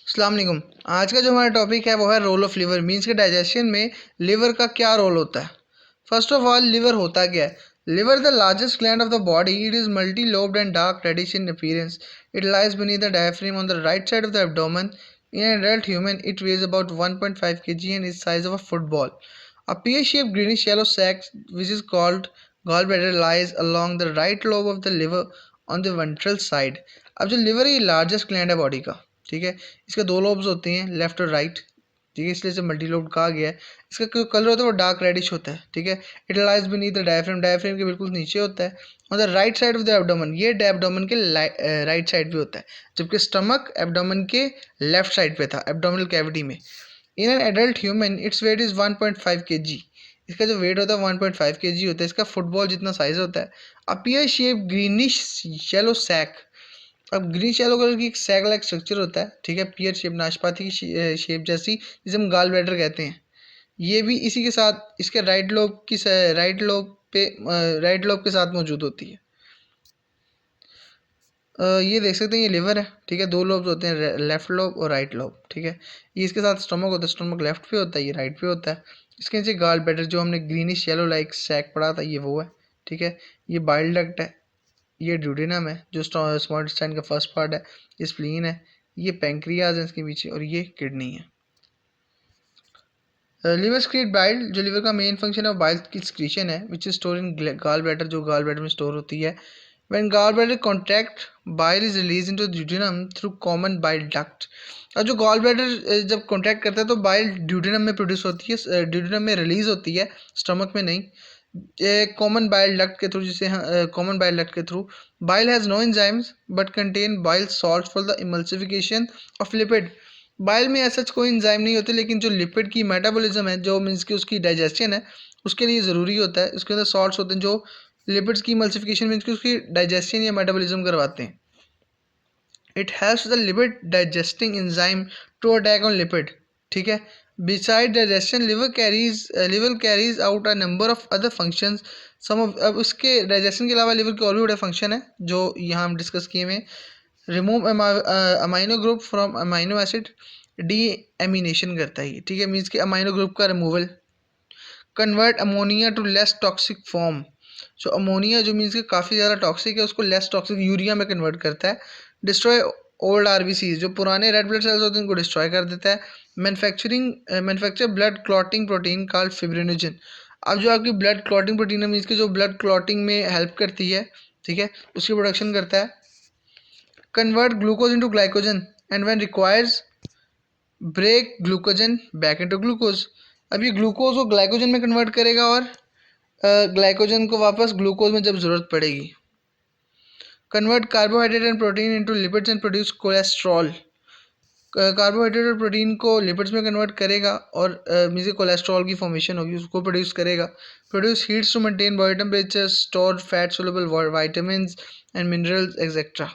अस्सलाम वालेकुम। आज का जो हमारा टॉपिक है वो है रोल ऑफ लिवर मीन्स के डाइजेशन में लिवर का क्या रोल होता है। फर्स्ट ऑफ ऑल लिवर होता क्या है। Liver the largest gland of the body. It is multi lobed and dark reddish in appearance. It lies beneath the diaphragm on the right side of the abdomen. In an adult human it weighs about 1.5 kg and is size of a football. A pear-shaped greenish yellow sac which is called gallbladder lies along the right lobe of the liver on the ventral side. अब जो liver है ये largest gland है body का, ठीक है। इसके दो लोब्स होते हैं, लेफ्ट और राइट, ठीक है, इसलिए इसे मल्टी लोब्ड कहा गया है। इसका जो कलर होता है वो डार्क रेडिश होता है, ठीक है। It lies beneath the diaphragm, diaphragm के बिल्कुल नीचे होता है। On the right side of the abdomen, ये एब्डोमेन के राइट साइड पे होता है, जबकि स्टमक एब्डोमेन के लेफ्ट साइड पे था, एब्डोमिनल कैविटी में। In an adult human its weight is 1.5 kg। इसका जो वेट होता है 1.5 kg होता है। इसका फुटबॉल जितना साइज होता है। A pear shape greenish yellow sac. अब ग्रीनिश येलो कलर की एक सैक लाइक स्ट्रक्चर होता है, ठीक है, पियर शेप, नाशपाती की शेप जैसी, जिसे हम गाल ब्लैडर कहते हैं। ये भी इसी के साथ इसके राइट लोब के साथ मौजूद होती है। ये देख सकते हैं, ये लिवर है, ठीक है। दो लोब्स होते हैं, लेफ्ट लोब और राइट लोब, ठीक है। ये इसके साथ स्टमक होता है, स्टमक लेफ्ट पे होता है, ये राइट पे होता है। इसके नीचे गाल ब्लैडर, जो हमने ग्रीनिश येलो लाइक सैक पढ़ा था, ये वो है, ठीक है। ये बाइल डक्ट है, ये ड्यूडेनम है जो स्मॉल इंटेस्टाइन का फर्स्ट पार्ट है। ये स्प्लीन है, ये पैंक्रियाज है इसके पीछे, और ये किडनी है। लिवर स्क्रीट बाइल, जो लिवर का मेन फंक्शन है वो बाइल की स्क्रीशन है, which is store in gall bladder, जो गाल ब्लैडर में स्टोर होती है। When gall bladder contract, bile is release into duodenum through common bile duct. और जो गॉल ब्लैडर जब कॉन्ट्रैक्ट करता है तो बाइल ड्यूडेनम में प्रोड्यूस होती है, ड्यूडेनम में रिलीज होती है, स्टमक में नहीं। कॉमन बाइल डक्ट के थ्रू, जिसे कॉमन बाइल डक्ट के through. Bile has no enzymes but contain bile salt for the emulsification of lipid. Bile में ऐसा कोई एंजाइम नहीं होते, लेकिन जो लिपिड की मेटाबॉलिज्म है, जो मीन्स की उसकी डाइजेशन है, उसके लिए ज़रूरी होता है। उसके अंदर सॉल्ट्स होते हैं जो लिपिड्स की इमल्सिफिकेशन मीन्स की उसकी डाइजेशन या मेटाबॉलिज्म करवाते हैं। It helps the lipid digesting enzyme to attack on lipid, ठीक है। Beside digestion liver carries out a number of other functions. Some of, अब उसके डाइजेशन के अलावा लिवर के और भी बड़े फंक्शन है जो यहाँ हम डिस्कस किए हुए। Remove amino group from amino acid, deamination करता है ये, ठीक है, मीन्स कि अमाइनो ग्रुप का removal. Convert ammonia to less toxic form, जो अमोनिया जो मीन्स कि काफ़ी ज़्यादा टॉक्सिक है उसको लेस टॉक्सिक यूरिया में कन्वर्ट करता है। डिस्ट्रॉय ओल्ड आरबीसी, जो पुराने रेड ब्लड सेल्स होते हैं उनको डिस्ट्रॉय कर देता है। Manufacture blood clotting protein called fibrinogen. अब जो आपकी ब्लड क्लॉटिंग प्रोटीन है मीन्स की जो ब्लड क्लॉटिंग में हेल्प करती है, ठीक है, उसकी प्रोडक्शन करता है। Convert glucose into glycogen and when requires break glycogen back into glucose. अब ये ग्लूकोज को ग्लाइकोजन में कन्वर्ट करेगा और ग्लाइकोजन को वापस ग्लूकोज में जब ज़रूरत पड़ेगी। Convert carbohydrate and protein into lipids and produce cholesterol. Carbohydrate और प्रोटीन को लिपिड्स में कन्वर्ट करेगा और मीन्स कोलेस्ट्रॉल की फॉर्मेशन होगी, उसको प्रोड्यूस करेगा। Produce heats to maintain body temperature, store fat soluble vitamins and minerals etcetera.